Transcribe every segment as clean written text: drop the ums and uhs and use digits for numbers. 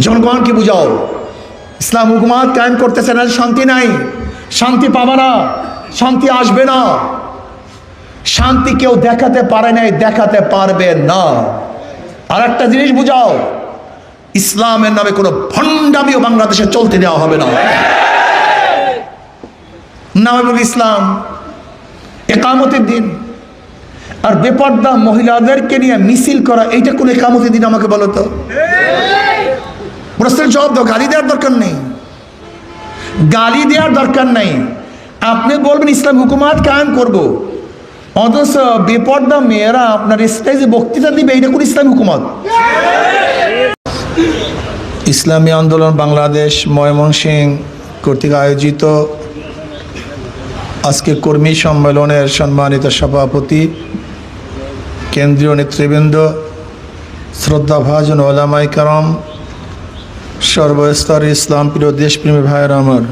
জনগণকে বুঝাও ইসলাম হুকুমাত কায়েম করতেছে না, শান্তি নাই, শান্তি পাবে না, শান্তি আসবে না। শান্তি কেউ দেখাতে পারে নাই, দেখাতে পারবে না। আর একটা জিনিস বুঝাও, ইসলামের নামে কোনো ভণ্ডামিও বাংলাদেশে চলতে দেওয়া হবে না। নামে বলি ইসলাম, একামতের দিন। আর বেপর্দা মহিলাদেরকে নিয়ে মিছিল করা, এইটা কোন একামতের দিন আমাকে বলো তো? প্রশ্নের জবাব দাও। গালি দেওয়ার দরকার নেই, গালি দেওয়ার দরকার নেই। আপনি বলবেন ইসলাম হুকুমাত কায়েম করব, অথচ বেপর্দা মেয়েরা আপনার স্টেজে বক্তৃতা দিবে, এইটা কোন ইসলাম হুকুমাত? ইসলামী আন্দোলন বাংলাদেশ ময়মনসিংহ কর্তৃক আয়োজিত আজকে কর্মী সম্মেলনের সম্মানিত সভাপতি, কেন্দ্রীয় নেতৃবৃন্দ, শ্রদ্ধাভাজন ওলামায়ে কেরাম, সর্বস্তরের ইসলাম প্রিয় দেশপ্রেমী ভাইয়েরা আমার,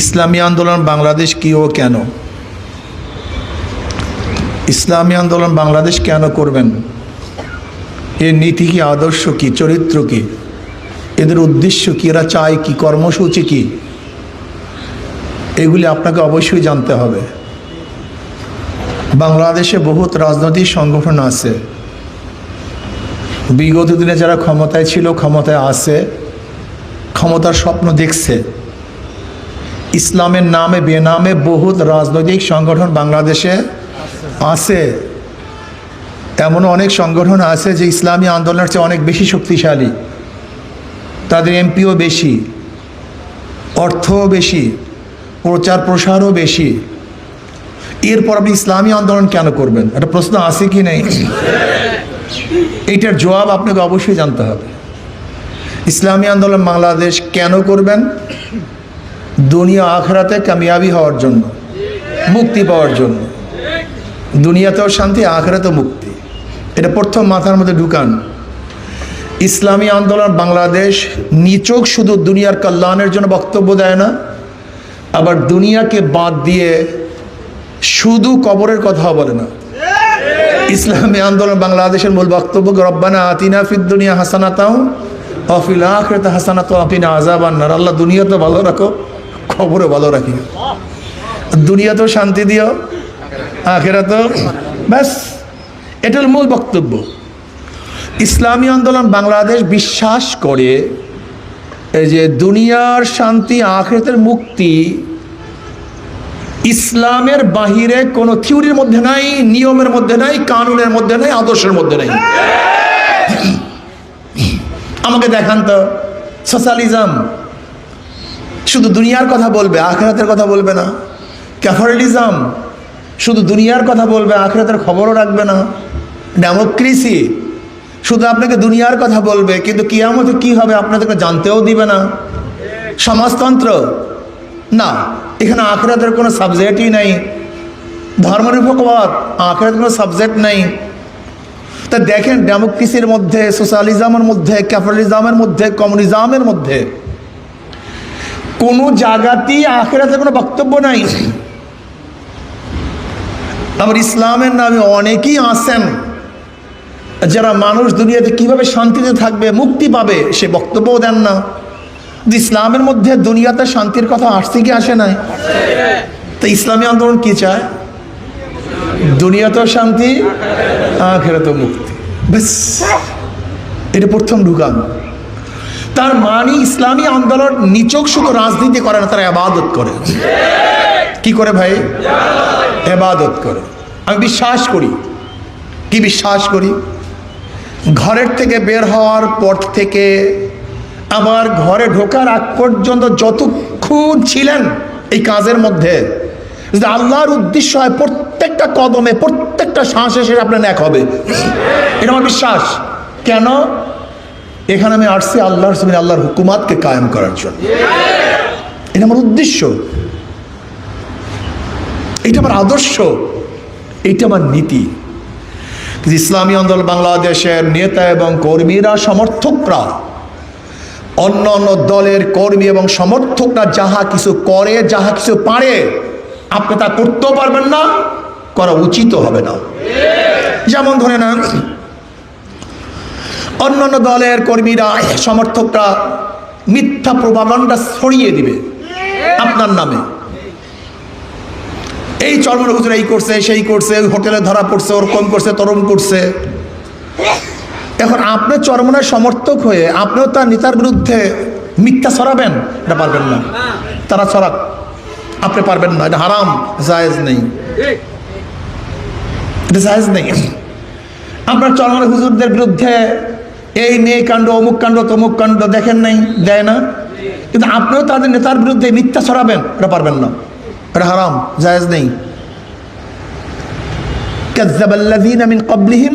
ইসলামী আন্দোলন বাংলাদেশ কি ও কেন? ইসলামী আন্দোলন বাংলাদেশ কেন করবেন? এর নীতি কি, আদর্শ কি, চরিত্র কি, এদের উদ্দেশ্য কি, এরা চায় কি, কর্মসূচি কি, এগুলি আপনাকে অবশ্যই জানতে হবে। বাংলাদেশে বহুত রাজনৈতিক সংগঠন আছে, বিগত দিনে যারা ক্ষমতায় ছিল, ক্ষমতায় আছে, ক্ষমতার স্বপ্ন দেখছে। ইসলামের নামে বেনামে বহুত রাজনৈতিক সংগঠন বাংলাদেশে আছে। এমন অনেক সংগঠন আছে যে ইসলামী আন্দোলনের চেয়ে অনেক বেশি শক্তিশালী, তাদের এমপিও বেশি, অর্থও বেশি, প্রচার প্রসারও বেশি। এরপর আপনি ইসলামী আন্দোলন কেন করবেন? একটা প্রশ্ন আছে কি নেই? এইটার জবাব আপনাকে অবশ্যই জানতে হবে। ইসলামী আন্দোলন বাংলাদেশ কেন করবেন? দুনিয়া আখরাতে কামিয়াবি হওয়ার জন্য, মুক্তি পাওয়ার জন্য। দুনিয়াতেও শান্তি, আখরাতেও মুক্তি। এটা প্রথম মাথার মধ্যে ঢুকান। ইসলামী আন্দোলন বাংলাদেশ নিছক শুধু দুনিয়ার কল্যাণের জন্য বক্তব্য দেয় না, আবার দুনিয়াকে বাদ দিয়ে শুধু কবরের কথা বলে না। ইসলামী আন্দোলন বাংলাদেশের মূল বক্তব্য, রব্বানা আতিনা ফিদ দুনিয়া হাসানাতাও ওয়া ফিল আখিরাতি হাসানাতাও ওয়া কিনা আযাবান নার। আল্লাহ দুনিয়াতে ভালো রাখো, কবরে ভালো রাখিও। দুনিয়াতেও শান্তি দিও, আখিরাতেও। ব্যাস, এটা হল মূল বক্তব্য। ইসলামী আন্দোলন বাংলাদেশ বিশ্বাস করে এই যে দুনিয়ার শান্তি, আখিরাতের মুক্তি ইসলামের বাহিরে কোনো থিওরির মধ্যে নাই, নিয়মের মধ্যে নাই, কানুনের মধ্যে নাই, আদর্শের মধ্যে নাই। আমাকে দেখান তো সোশ্যালিজম শুধু দুনিয়ার কথা বলবে, আখিরাতের কথা বলবে না। ক্যাপিটালিজম শুধু দুনিয়ার কথা বলবে, আখিরাতের খবরও রাখবে না। ডেমোক্রেসি শুধু আপনাকে দুনিয়ার কথা বলবে, কিন্তু কিয়ামতে কি হবে আপনাদেরকে জানতেও দিবে না। সমাজতন্ত্র না, এখানে আখিরাতের কোনো সাবজেক্টই নাই। ধর্মনিরপেক্ষবাদ, আখিরাতের কোনো সাবজেক্ট নাই। তা দেখেন, ডেমোক্রেসির মধ্যে, সোশ্যালিজমের মধ্যে, ক্যাপিটালিজমের মধ্যে, কমিউনিজমের মধ্যে কোনো জায়গাতেই আখিরাতের কোনো বক্তব্য নাই। আবার ইসলামের নামে অনেকেই আছেন যারা মানুষ দুনিয়াতে কিভাবে শান্তিতে থাকবে, মুক্তি পাবে, সে বক্তব্যও দেন না। ইসলামের মধ্যে দুনিয়াতে শান্তির কথা আসছে কি আসে নাই? তো ইসলামী আন্দোলন কি চায়? দুনিয়াতেও শান্তি, আখিরাতেও মুক্তি। বেশ, এটা প্রথম ঢুকান। তার মানে ইসলামী আন্দোলন নিছক শুধু রাজনীতি করে না, তারা ইবাদত করে। কি করে ভাই? ইবাদত করে। আমি বিশ্বাস করি, কি বিশ্বাস করি, ঘরের থেকে বের হওয়ার পর থেকে আবার ঘরে ঢোকার আগ পর্যন্ত যতক্ষণ ছিলেন এই কাজের মধ্যে, যদি আল্লাহর উদ্দেশ্য হয়, প্রত্যেকটা কদমে, প্রত্যেকটা শ্বাসে সে আপনার ন্যাক হবে। এটা আমার বিশ্বাস। কেন? এখানে আমি আসছি আল্লাহর জমিনে আল্লাহর হুকুমাতকে কায়েম করার জন্য। এটা আমার উদ্দেশ্য, এটা আমার আদর্শ, এটা আমার নীতি। ইসলামী আন্দোলন বাংলাদেশের নেতা এবং কর্মীরা, সমর্থকরা, অন্য অন্য দলের কর্মী এবং সমর্থকরা যাহা কিছু করে, যাহা কিছু পারে, আপনি তা করতেও পারবেন না, করা উচিত হবে না। যেমন ধরে নেন, অন্যান্য দলের কর্মীরা, সমর্থকরা মিথ্যা প্রোপাগান্ডা ছড়িয়ে দিবে আপনার নামে। এই চরমন হুজুর এই করছে, সেই করছে, ওই হোটেলে ধরা পড়ছে, ওরকম করছে, তরম করছে। এখন আপনি চরমনের সমর্থক হয়ে আপনিও তার নেতার বিরুদ্ধে মিথ্যা ছড়াবেন? এটা পারবেন না। তারা ছড়াক, আপনি পারবেন না। এটা হারাম, জায়েজ নেই, এটা জায়েজ নেই। আপনার চরমনের হুজুরদের বিরুদ্ধে এই নেই কাণ্ড, অমুক কাণ্ড, তমুক কাণ্ড দেখেন নাই, দেয় না, কিন্তু আপনিও তাদের নেতার বিরুদ্ধে মিথ্যা ছড়াবেন? এটা পারবেন না, এটা হারাম, জায়েজ নেই। কাযযাবাল্লাযীনা মিন ক্বাবলিহিম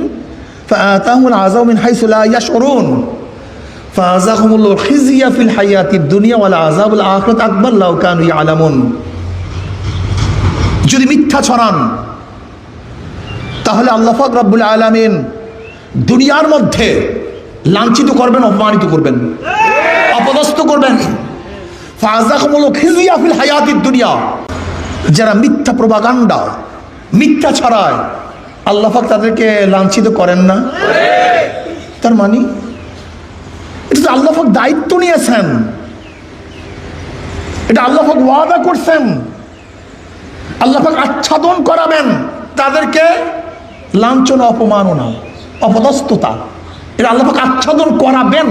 ফাআতাহুমুল আযাবু মিন হাইসু লা ইয়াশউরুন ফাআযাকাহুমুল্লাহু খিজয়া ফিল হায়াতিদ দুনিয়া ওয়াল আযাবুল আখিরাতি আকবার লাউ কানু ইয়ালামুন। যদি মিথ্যা ছড়ান তাহলে আল্লাহ পাক রব্বুল আলামিন দুনিয়ার মধ্যে লাঞ্ছিত করবেন, অপমানিত করবেন, অপদস্থ করবেন। ফাআযাকাহুমুল্লাহু খিজয়া ফিল হায়াতিদ দুনিয়া। যারা মিথ্যা প্রোপাগান্ডা, মিথ্যা ছড়ায়, আল্লাহ পাক তাদেরকে লাঞ্ছিত করেন না? তার মানে এটা তো আল্লাহ পাক দায়িত্ব নিয়েছেন, এটা আল্লাহ পাক ওয়াদা করছেন। আল্লাহ পাক আচ্ছাদন করাবেন তাদেরকে, লাঞ্ছনা, অপমাননা, অপদস্থতা, এটা আল্লাহ পাক আচ্ছাদন করাবেন।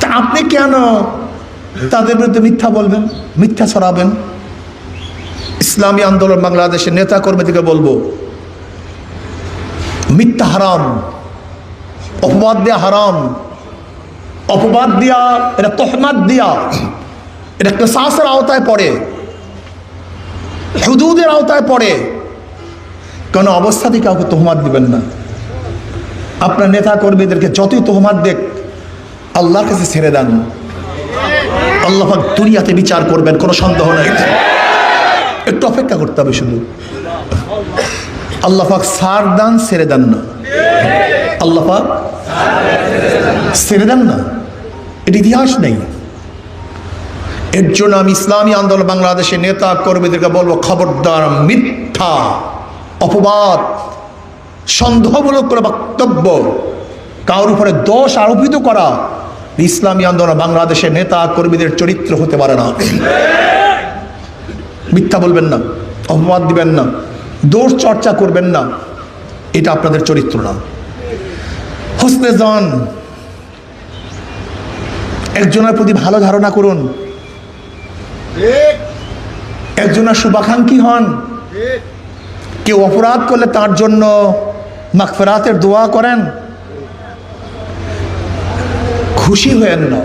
তা আপনি কেন তাদের বিরুদ্ধে মিথ্যা বলবেন, মিথ্যা ছড়াবেন? ইসলামী আন্দোলন বাংলাদেশের নেতা কর্মীদেরকে বলবো, মিথ্যা হারাম, অপবাদ দেয়া হারাম। অপবাদ দিয়া, এটা তহমাত দিয়া, এটা কিসাসের আওতায় পড়ে, হুদুদের আওতায় পড়ে। কোনো অবস্থাতেই কাউকে তহমাত দিবেন না। আপনার নেতা কর্মীদেরকে যতই তহমাত দেখ, আল্লাহর কাছে ছেড়ে দেন। আল্লাহ পাক দুনিয়াতে বিচার করবেন, কোনো সন্দেহ নাই। একটু অপেক্ষা করতে হবে শুধু। আল্লাহ পাক ছাড় দেন, ছেড়ে দেন না। আল্লাহ পাক ছেড়ে দেন না, এর ইতিহাস নেই। এর জন্য আমি ইসলামী আন্দোলন বাংলাদেশের নেতা কর্মীদেরকে বলবো, খবরদার মিথ্যা, অপবাদ, সন্দেহমূলক করে বক্তব্য, কারোর উপরে দোষ আরোপিত করা ইসলামী আন্দোলন বাংলাদেশের নেতা কর্মীদের চরিত্র হতে পারে না। মিথ্যা বলবেন না, অপবাদ দিবেন না, দোষ চর্চা করবেন না, এটা আপনাদের চরিত্র না। হোসনে জন, একজনের প্রতি ভালো ধারণা করুন, একজনের শুভাকাঙ্ক্ষী হন। কেউ অপরাধ করলে তার জন্য মাগফিরাতের দোয়া করেন, খুশি হয়েন না।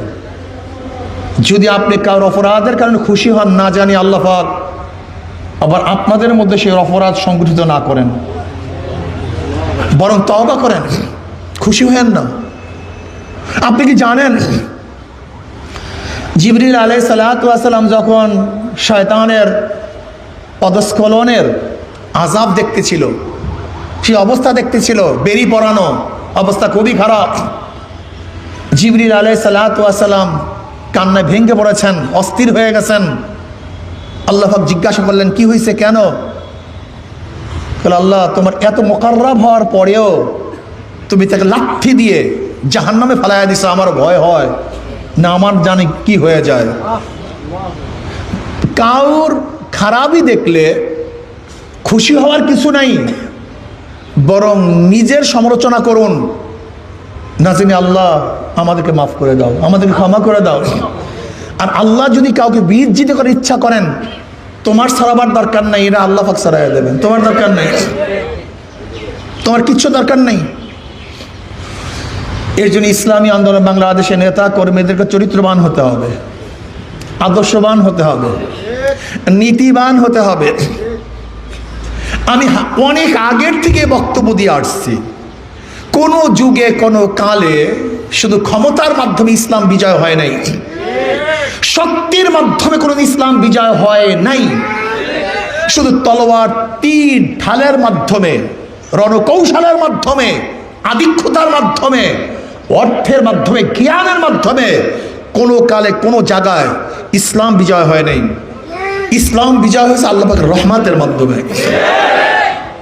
যদি আপনি কারোর অপরাধের কারণে খুশি হন, না জানি আল্লাহ পাক আবার আপনাদের মধ্যে সেই অপরাধ সংগঠিত না করেন, বরং তওবা করেন, খুশি হয়েন না। আপনি কি জানেন জিবরিল আলাইহিস সালাতু ওয়াস সালাম যখন শয়তানের পদস্খলনের আযাব দেখতেছিল, সেই অবস্থা দেখতেছিল, বেরি পড়ানো অবস্থা খুবই খারাপ, জিবরিল আলাইহিস সালাতু ওয়াস সালাম কান্নায় ভেঙে পড়েছেন, অস্থির হয়ে গেছেন। আল্লাহ পাক জিজ্ঞাসা করলেন, কি হয়েছে, কেন? আল্লাহ, তোমার এত মুকাররাব হওয়ার পরেও তুমি তাকে লাঠি দিয়ে জাহান্নামে ফেলাইয়া দিছো, আমার ভয় হয় না, আমার জানি কি হয়ে যায়। কাউর খারাপই দেখলে খুশি হওয়ার কিছু নাই, বরং নিজের সমালোচনা করুন, না জানি আল্লাহ আমাদেরকে মাফ করে দাও, আমাদেরকে ক্ষমা করে দাও। আর আল্লাহ যদি কাউকে বিজিত করার ইচ্ছা করেন, তোমার ছাড়াবার দরকার নাই, এটা আল্লাহ পাক ছাড়াইয়া দেবেন, তোমার দরকার নেই, তোমার কিচ্ছু দরকার নেই। এর জন্য ইসলামী আন্দোলন বাংলাদেশের নেতা কর্মীদেরকে চরিত্রবান হতে হবে, আদর্শবান হতে হবে, নীতিবান হতে হবে। আমি অনেক আগের থেকে বক্তব্য দিয়ে আসছি, কোনো যুগে কোনো কালে শুধু ক্ষমতার মাধ্যমে ইসলাম বিজয় হয় নাই, শক্তির মাধ্যমে কোনো ইসলাম বিজয় হয় নাই। শুধু তলোয়ার, তীর, ঢালের মাধ্যমে, রণকৌশলের মাধ্যমে, আধিক্যতার মাধ্যমে, অর্থের মাধ্যমে, জ্ঞানের মাধ্যমে কোনো কালে কোনো জায়গায় ইসলাম বিজয় হয় নাই। ইসলাম বিজয় হয়েছে আল্লাহ পাকের রহমতের মাধ্যমে।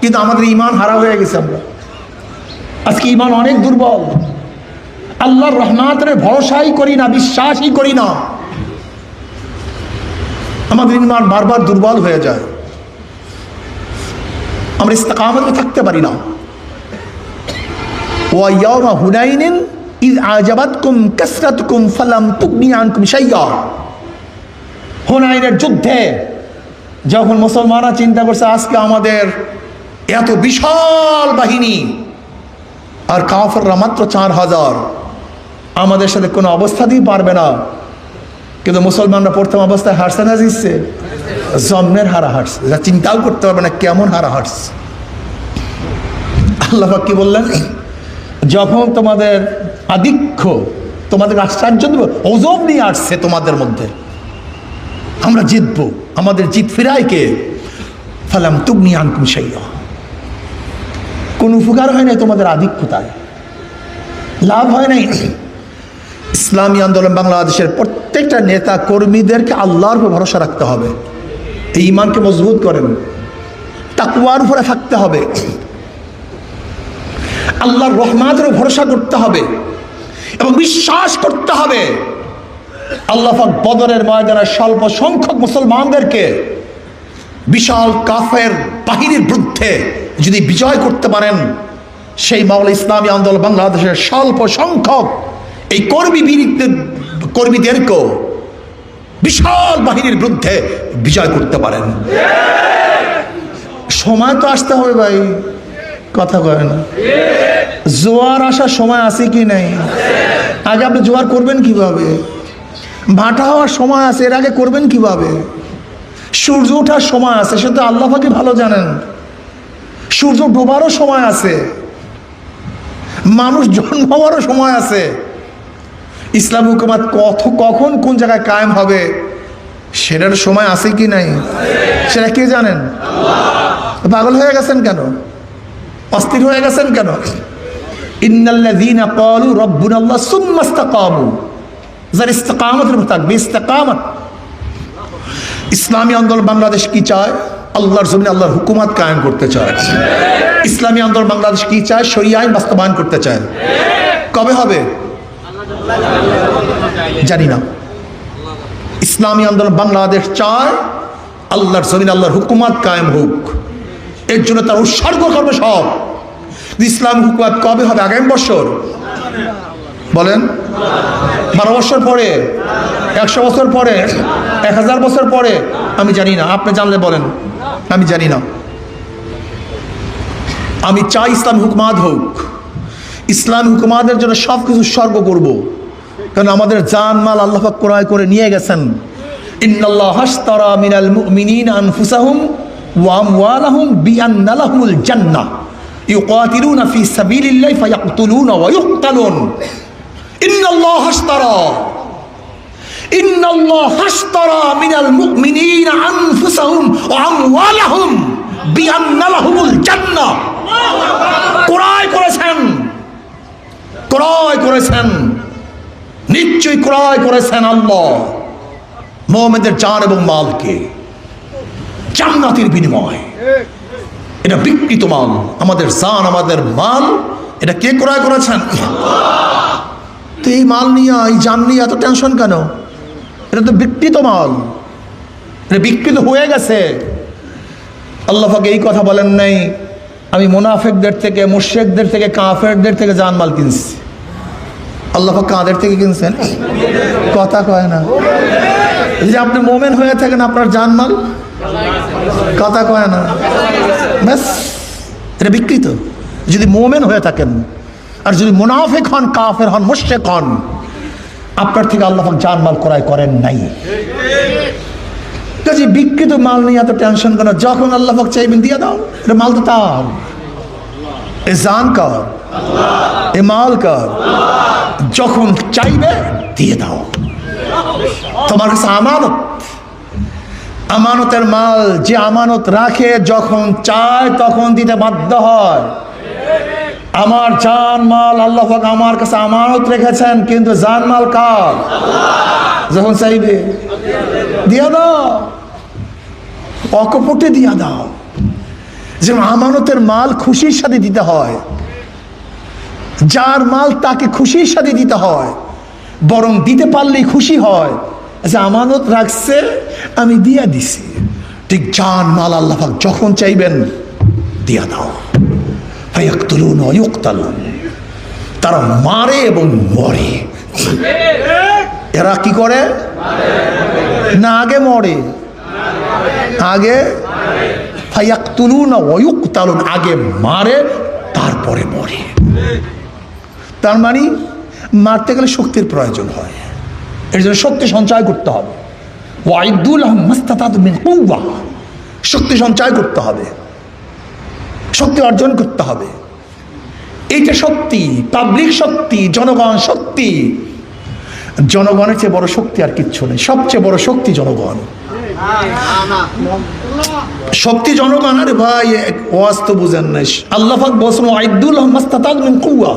কিন্তু আমাদের ঈমান হারা হয়ে গেছে, আমরা আজকে ইমান অনেক দুর্বল, আল্লাহর রহমতের ভরসাই করি না, বিশ্বাসই করি না। আমাদের ইমান বারবার দুর্বল হয়ে যায়, আমরা ইস্তেকামতে থাকতে পারি না। ওয়া ইয়াওমা হুনাইনিন ইয আজাবাতকুম কাসরাতুকুম ফালাম তুগনি আনকুম শাইয়্যা। হুনাইনের যুদ্ধে যখন মুসলমানরা চিন্তা করছে আজকে আমাদের এত বিশাল বাহিনী আর কাফেররা মাত্র 4000, আমাদের সাথে কোনো অবস্থাতেই পারবে না, কিন্তু মুসলমানরা প্রথম অবস্থায় হারছে না জিতছে? জন্মের হারা হারছে, যা চিন্তাও করতে পারবে না কেমন হারা হারছে। আল্লাহ পাক কি বললেন? যখন তোমাদের আধিক্য, তোমাদের আশ্চর্য দেব, ওজব নিয়ে আসছে তোমাদের মধ্যে, আমরা জিতবো, আমাদের জিত ফিরায় কে? ফালাম তুগনি আনকুম শাইয়্যা। কোন উপকার হয় নাই তোমাদের আধিক্যতায়, লাভ হয় নাই। ইসলামী আন্দোলন বাংলাদেশের প্রত্যেকটা নেতা কর্মীদেরকে আল্লাহর উপর ভরসা রাখতে হবে, এই ঈমানকে মজবুত করেন, তাকওয়ার উপরে থাকতে হবে, আল্লাহর রহমতের ভরসা করতে হবে এবং বিশ্বাস করতে হবে আল্লাহ পাক বদরের ময়দানে স্বল্প সংখ্যক মুসলমানদেরকে বিশাল কাফের বাহিনীর বিরুদ্ধে যদি বিজয় করতে পারেন, সেই মাওলা ইসলামী আন্দোলন বাংলাদেশের স্বল্প সংখ্যক এই কর্মীদেরকেও বিশাল বাহিনীর বিরুদ্ধে বিজয় করতে পারেন। সময় তো আসতে হবে ভাই, কথা কয় না। জোয়ার আসার সময় আছে কি নাই? আগে আপনি জোয়ার করবেন কিভাবে? ভাটা হওয়ার সময় আছে, এর আগে করবেন কিভাবে? সূর্য ওঠার সময় আছে, সে তো আল্লাহ পাকই ভালো জানেন। সূর্য ডোবারও সময় আছে, মানুষ জন্ম হওয়ারও সময় আছে। ইসলাম হুকুমত কখন কোন জায়গায় কায়েম হবে সেটার সময় আছে কি নাই সেটা কে জানেন? পাগল হয়ে গেছেন কেন? অস্থির হয়ে গেছেন কেন? ইন্নাল্লাযীনা ক্বালু রাব্বুনাল্লাহ সুম্মা ইসতাকামু, যারা ইস্তেকামতের উপর থাকবে, ইস্তেকামত। ইসলামী আন্দোলন বাংলাদেশ কি চায়? আল্লাহর জমিনে আল্লাহর হুকুমত কায়েম করতে চায়। ইসলামী আন্দোলন বাংলাদেশ কি চায়? শরীয়ত আইন বাস্তবায়ন করতে চায়। কবে হবে জানি না। ইসলামী আন্দোলন বাংলাদেশ চায় আল্লাহর জমিনে আল্লাহর হুকুমত কায়েম হোক, এর জন্য তার উৎসর্গ করবে সব। ইসলাম হুকুমত কবে হবে? আগামী বছর বলেন, 12 বছর পরে, 100 বছর পরে, 1000 বছর পরে? আমি জানি না, আপনি জানলে বলেন, আমি জানি না। আমি চাই ইসলাম হুকুমাত হোক, ইসলাম হুকুমাতের জন্য সব কিছু উৎসর্গ করব, কারণ আমাদের জান মাল আল্লাহ পাক ক্রয় করে নিয়ে গেছেন। ইন্নাল্লাহ আশতারা মিনাল মুমিনিনা আনফুসাহুম ওয়া আমওয়ালাহুম বিআন্না লাহুমুল জান্নাহ ইউকাতিলুনা ফি সাবিলিল্লাহি ফায়াকতুলুনা ওয়া ইউকতালুন। ইন্নাল্লাহ আশতারা মিনাল মুমিনিনা আনফুসাহুম ওয়া আমওয়ালাহুম বিআন্না লাহুমুল জান্নাহ। ক্রয় করেছেন, নিশ্চয়ই ক্রয় করেছেন আল্লাহ মুমিনদের জান এবং মালকে জান্নাতের বিনিময়ে। এটা বিকৃত মাল, আমাদের জান, আমাদের মাল, এটা কে ক্রয় করেছেন? তো এই মাল নিয়ে, এই জান নিয়ে এত টেনশন কেন? এটা তো বিকৃত মাল, এটা বিকৃত হয়ে গেছে। আল্লাহ পাক এই কথা বলেন নাই আমি মুনাফিকদের থেকে, মুশরিকদের থেকে, কাফেরদের থেকে জানমাল কিনছি? আল্লাহ পাক কাদের থেকে কিনছেন? কথা কয় না। যে আপনি মোমেন হয়ে থাকেন, আপনার জানমাল, কথা কয় না, ব্যাস এটা বিকৃত। যদি মোমেন হয়ে থাকেন, আর যদি মুনাফিক হন, কাফের হন, মুশরিক হন, আপনার থেকে আল্লাহ পাক জানমাল ক্রয় করেন নাই। কাজে বিকৃত মাল নিয়ে এত টেনশন কেন? যখন আল্লাহ পাক চাইবেন দিয়ে দাও, এটা মাল তো তার, এ জান কার, এ মাল কার, যখন চাইবে দিয়ে দাও। তোমার কাছে আমানত, আমানতের মাল যে আমানত রাখে, যখন চায় তখন দিতে বাধ্য হয়। আমার জান মাল আল্লাহ পাক আমার কাছে আমানত রেখেছেন, কিন্তু জান মাল কার? যখন চাইবে দিয়ে দাও, অকপটে দিয়ে দাও। যে আমানতের মাল খুশির সাথে দিতে হয়, যার মাল তাকে খুশির সাথে দিতে হয়, বরং দিতে পারলেই খুশি হয়। আচ্ছা, আমানত রাখছে, আমি দিয়া দিছি। ঠিক জান মাল আল্লাহ পাক যখন চাইবেন দিয়া দাও। ফায়াকতুলুন ওয়া ইউকতালুন, তারা মারে এবং মরে। এরা কি করে? না আগে মরে, আগে ফায়াকতুলুন ওয়া ইউকতালুন, আগে মারে তারপরে মরে। তার মানে মারতে গেলে শক্তির প্রয়োজন হয়, এর জন্য শক্তি সঞ্চয় করতে হবে। ওয়াইদু লাহুম মাস্তাতাতু মিন কুওয়া, শক্তি সঞ্চয় করতে হবে, শক্তি অর্জন করতে হবে। এইটা শক্তি, পাবলিক শক্তি, জনগণ শক্তি। জনগণের চেয়ে বড় শক্তি আর কিচ্ছু নেই। সবচেয়ে বড় শক্তি জনগণ, শক্তি জনগণ। আরে ভাই, ওয়াজ তো বুঝেন নাই। আল্লাহ পাক বলেন ওয়াইদু লাহুম মাস্তাতাতু মিন কুওয়া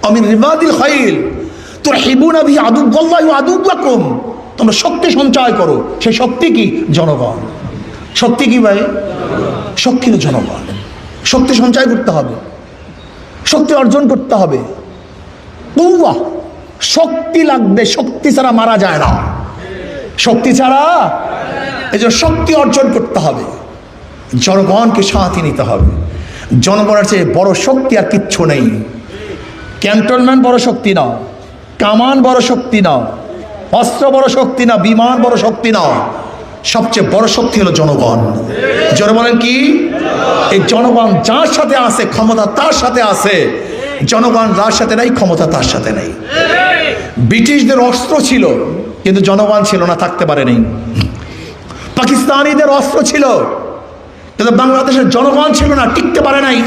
ওয়া মিন রিবাদিল খাইল তুরহিবুনা বিহি আদুওয়াল্লাহি ওয়া আদুওয়াকুম, তোমরা শক্তি সঞ্চয় করো। সেই শক্তি কি? জনগণ। শক্তি কি ভাই? শক্তি হলো জনগণ। শক্তি সঞ্চয় করতে হবে, শক্তি অর্জন করতে হবে। কুওয়া, শক্তি লাগবে, শক্তি ছাড়া মারা যায় না, শক্তি ছাড়া। এই জন্য শক্তি অর্জন করতে হবে, জনগণকে সাথে নিতে হবে। জনগণের চেয়ে বড় শক্তি আর কিচ্ছু নেই। ক্যান্টনমেন্ট বড় শক্তি না, কামান বড় শক্তি না, অস্ত্র বড় শক্তি না, বিমান বড় শক্তি না। সবচেয়ে বড় শক্তি হলো জনগণ। জোরে বলেন কি? এই জনগণ যার সাথে আছে ক্ষমতা তার সাথে আছে, জনগণ যার সাথে নাই ক্ষমতা তার সাথে নেই। ব্রিটিশদের অস্ত্র ছিল কিন্তু জনগণ ছিল না, থাকতে পারেনি। পাকিস্তানিদের অস্ত্র ছিল কিন্তু বাংলাদেশের জনগণ ছিল না, টিকতে পারে নাই।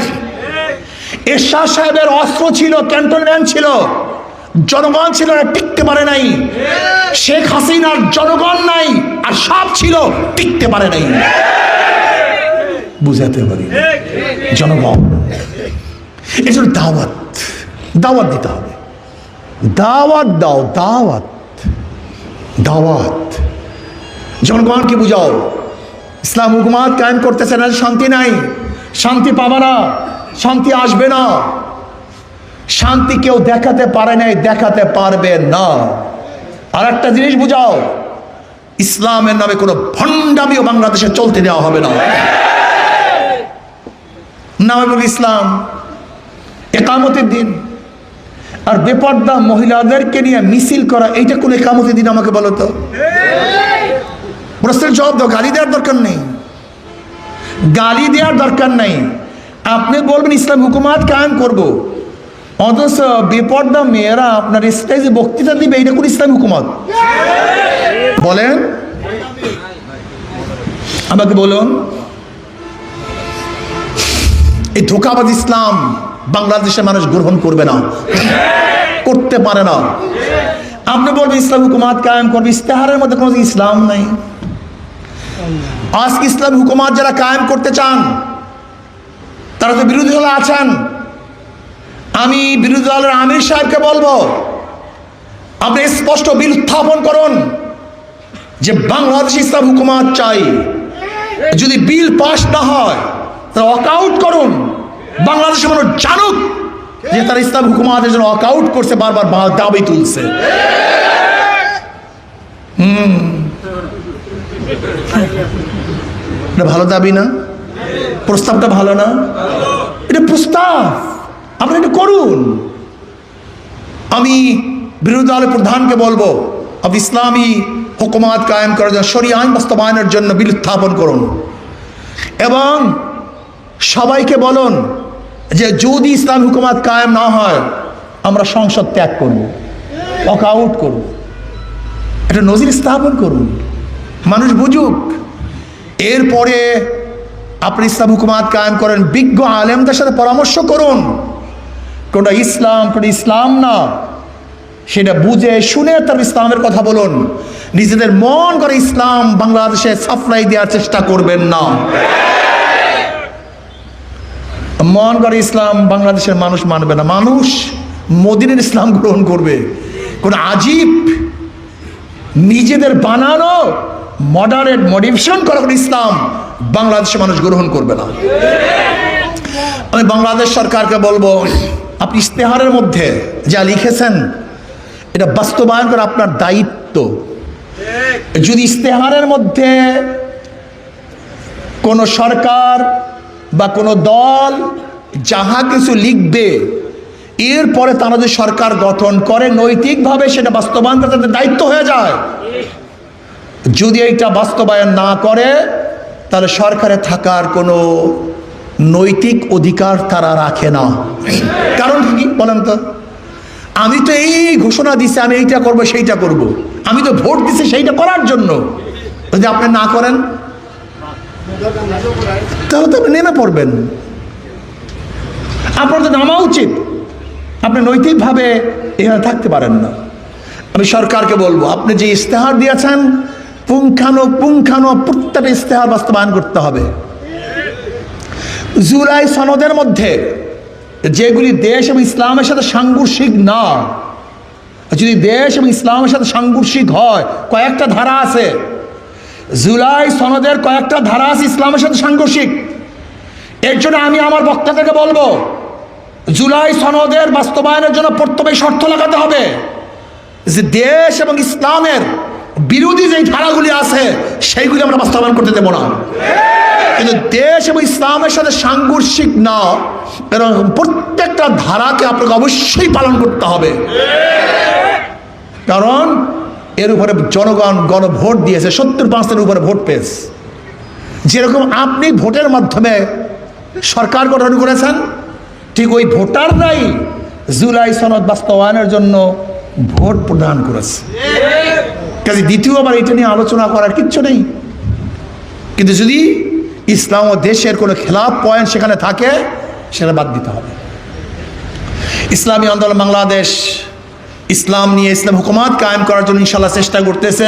এরশাদ সাহেবের অস্ত্র ছিল, ক্যান্টনমেন্ট ছিল, জনগণ ছিল না, টিকতে পারে নাই। শেখ হাসিনার জনগণ নাই আর সব ছিল, টিকতে পারে নাই। বুঝাতে পারি জনগণ। এই জন্য দাওয়াত, দাওয়াত দিতে হবে। দাওয়াত দাও, দাওয়াত, দাওয়াত। জনগণকে বুঝাও ইসলাম হুকুমাত কায়েম করতেছে না, শান্তি নাই, শান্তি পাবে না, শান্তি আসবে না। শান্তি কেউ দেখাতে পারে নাই, দেখাতে পারবে না। আর একটা জিনিস বুঝাও, ইসলামের নামে কোনো ভণ্ডামিও বাংলাদেশে চলতে দেওয়া হবে না। নামে বলি ইসলাম, একামতের দিন। আর বেপর্দা মহিলাদেরকে নিয়ে মিছিল করা, এইটা কোন একামতের দিন আমাকে বলো তো? প্রশ্নের জবাব দাও। গালি দেওয়ার দরকার নেই, গালি দেওয়ার দরকার নেই। আপনি বলবেন ইসলাম হুকুমাত কায়েম করব, অথচ বেপর্দা মেয়েরা আপনার স্টেজে বক্তৃতা দিবে, এটা কোন ইসলাম হুকুমত? বলেন আমাকে, বলুন। এই ধোঁকাবাজ ইসলাম বাংলাদেশের মানুষ গ্রহণ করবে না, করতে পারে না। আপনি বলবেন ইসলাম হুকুমাত কায়েম করবে, ইস্তেহারের মধ্যে কোনো ইসলাম নাই। আজকে ইসলাম হুকুমাত যারা কায়েম করতে চান তারা তো বিরোধী দলে আছেন। আমি বিরোধী দলের আমির সাহেবকে বলবো, আপনি স্পষ্ট বিল উত্থাপন করুন যে বাংলাদেশ ইসলাম হুকুমাত চাই। যদি বিল পাস না হয় তারা ওয়াকআউট করুন, বাংলাদেশের মানুষ জানুক যে তারা ইসলাম হুকুমাতের জন্য ওয়াকআউট করছে, বারবার দাবি তুলছে। এটা ভালো দাবি না? প্রস্তাবটা ভালো না? এটা প্রস্তাব, আপনি এটা করুন। আমি বিরোধী দলের প্রধানকে বলবো, আপনি ইসলামী হুকুমাত কায়েম করার জন্য, শরিয়া আইন বাস্তবায়নের জন্য বিল উত্থাপন করুন। এবং সবাইকে বলুন যে যদি ইসলাম হুকুমাত কায়েম না হয় আমরা সংসদ ত্যাগ করব, ওয়াকআউট করব। এটা নজির স্থাপন করুন, মানুষ বুঝুক। এরপরে আপনি ইসলাম হুকুমাত কায়েম করেন, বিজ্ঞ আলেমদের সাথে পরামর্শ করুন, কোনটা ইসলাম কোনটা ইসলাম না সেটা বুঝে শুনে তার ইসলামের কথা বলুন। নিজেদের মন করে ইসলাম বাংলাদেশে সাপ্লাই দেওয়ার চেষ্টা করবেন না। মন করে ইসলাম বাংলাদেশের মানুষ মানবে না, মানুষ মদিনের ইসলাম গ্রহণ করবে। কোন আজীব নিজেদের বানানো মডারেট মডিফিকেশন করা কোন ইসলাম বাংলাদেশের মানুষ গ্রহণ করবে না। আমি বাংলাদেশ সরকারকে বলবো, আপনি ইস্তেহারের মধ্যে যা লিখেছেন এটা বাস্তবায়ন করা আপনার দায়িত্ব। যদি ইস্তেহারের মধ্যে কোনো সরকার বা কোনো দল যাহা কিছু লিখবে, এরপরে তারা যে সরকার গঠন করে নৈতিকভাবে সেটা বাস্তবায়ন করা তাদের দায়িত্ব হয়ে যায়। যদি এইটা বাস্তবায়ন না করে তাহলে সরকারে থাকার কোনো নৈতিক অধিকার তারা রাখে না। কারণ কি বলেন তো? আমি তো এই ঘোষণা দিছি আমি এইটা করব সেইটা করব, আমি তো ভোট দিছি সেইটা করার জন্য। যদি আপনি না করেন তাহলে তো আপনি নেমে পড়বেন। আপনার তো নামা উচিত, আপনি নৈতিকভাবে এখানে থাকতে পারেন না। আমি সরকারকে বলবো, আপনি যে ইস্তেহার দিয়েছেন পুঙ্খানো প্রত্যেকটা ইস্তেহার বাস্তবায়ন করতে হবে। জুলাই সনদের মধ্যে যেগুলি দেশ এবং ইসলামের সাথে সাংঘর্ষিক না, যদি দেশ এবং ইসলামের সাথে সাংঘর্ষিক হয়, কয়েকটা ধারা আছে জুলাই সনদের, কয়েকটা ধারা আছে ইসলামের সাথে সাংঘর্ষিক। এর জন্য আমি আমার বক্তাদেরকে বলবো, জুলাই সনদের বাস্তবায়নের জন্য প্রথমে শর্ত লাগাতে হবে যে দেশ এবং ইসলামের বিরোধী যেই ধারাগুলি আছে সেইগুলি আমরা বাস্তবায়ন করতে দেব না। কিন্তু দেশ এবং ইসলামের সাথে সাংঘর্ষিক না এরকম প্রত্যেকটা ধারাকে আপনাকে অবশ্যই পালন করতে হবে। কারণ এর উপরে জনগণ গণভোট দিয়েছে, 70% উপরে ভোট পেয়েছে। যেরকম আপনি ভোটের মাধ্যমে সরকার গঠন করেছেন, ঠিক ওই ভোটাররাই জুলাই সনদ বাস্তবায়নের জন্য ভোট প্রদান করেছে। কাজে দ্বিতীয়বার এটা নিয়ে আলোচনা করার কিচ্ছু নেই। কিন্তু যদি ইসলাম ও দেশের কোনো খেলাফ পয়েন্ট সেখানে থাকে সেটা বাদ দিতে হবে। ইসলামী আন্দোলন বাংলাদেশ ইসলাম নিয়ে ইসলাম হুকুমাত কায়েম করার জন্য ইনশাআল্লাহ চেষ্টা করতেছে,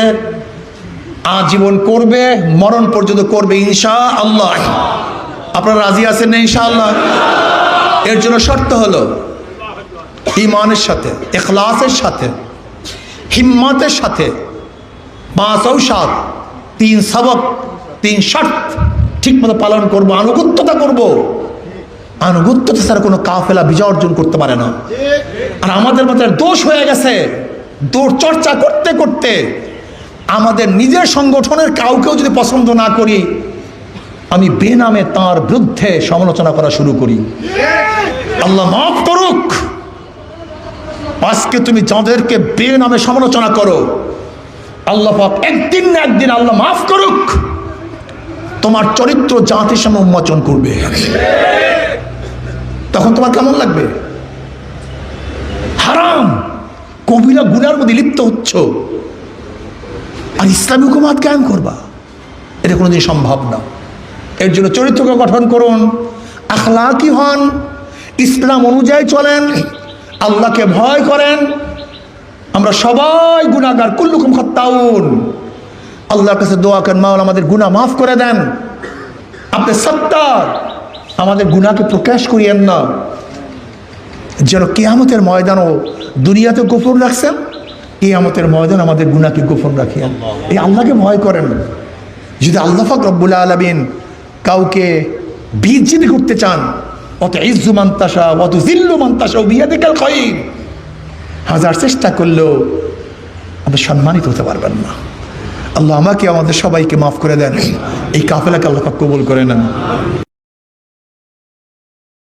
আজীবন করবে, মরণ পর্যন্ত করবে ইনশাআল্লাহ। আপনারা রাজি আছেন না ইনশাআল্লাহ? এর জন্য শর্ত হলো ঈমানের সাথে, ইখলাসের সাথে, হিম্মতের সাথে 5 ঔষধ 3 সবক 3 শর্ত ঠিক মতো পালন করবো, আনুগত্যতা করব। আনুগত্যতা ছাড়া কোনো কাফেলা বিজয় অর্জন করতে পারে না। আর আমাদের মধ্যে দোষ হয়ে গেছে, দৌড় চর্চা করতে করতে আমাদের নিজের সংগঠনের কাউকেও যদি পছন্দ না করি, আমি বেনামে তার বিরুদ্ধে সমালোচনা করা শুরু করি। আল্লাহ মাফ করুক, আজকে তুমি যাদেরকে বেনামে সমালোচনা করো, আল্লাহ পাক একদিন না একদিন আল্লাহ মাফ করুক, তোমার চরিত্র জাতির সামনে উন্মোচন করবে। তখন তোমার কেমন লাগবে? হারাম কবিরা গুনার মধ্যে লিপ্ত হচ্ছ আর ইসলামী হুকুমাত কায়েম করবা, এটা কোনোদিন সম্ভব না। এর জন্য চরিত্রকে গঠন করুন, আখলাকি হন, ইসলাম অনুযায়ী চলেন, আল্লাহকে ভয় করেন। আমরা সবাই গুনাহগার, কুল্লুকুম খাত্তাউন। আল্লাহর কাছে দোয়া করেন, মাওলা আমাদের গুনাহ মাফ করে দেন। আপনি সত্তার, আমাদের গুনাহকে প্রকাশ করিয়েন না। যেন কিয়ামতের ময়দানও দুনিয়াতে গোপন রাখছেন, কিয়ামতের ময়দান আমাদের গুনাহকে গোপন রাখিয়েন। এই আল্লাহকে ভয় করেন। যদি আল্লাহ পাক রব্বুল আলামিন কাউকে বিজিত করতে চান, অত ইজ্জু মান তাশা অত জিল্লু মান তাশা বিয়াদিকাল খায়র, হাজার চেষ্টা করলেও আপনি সম্মানিত হতে পারবেন না। আল্লাহ আমাকে আমাদের সবাইকে মাফ করে দেন, এই কাফেলাকে আল্লাহ পাক কবুল করে নেন।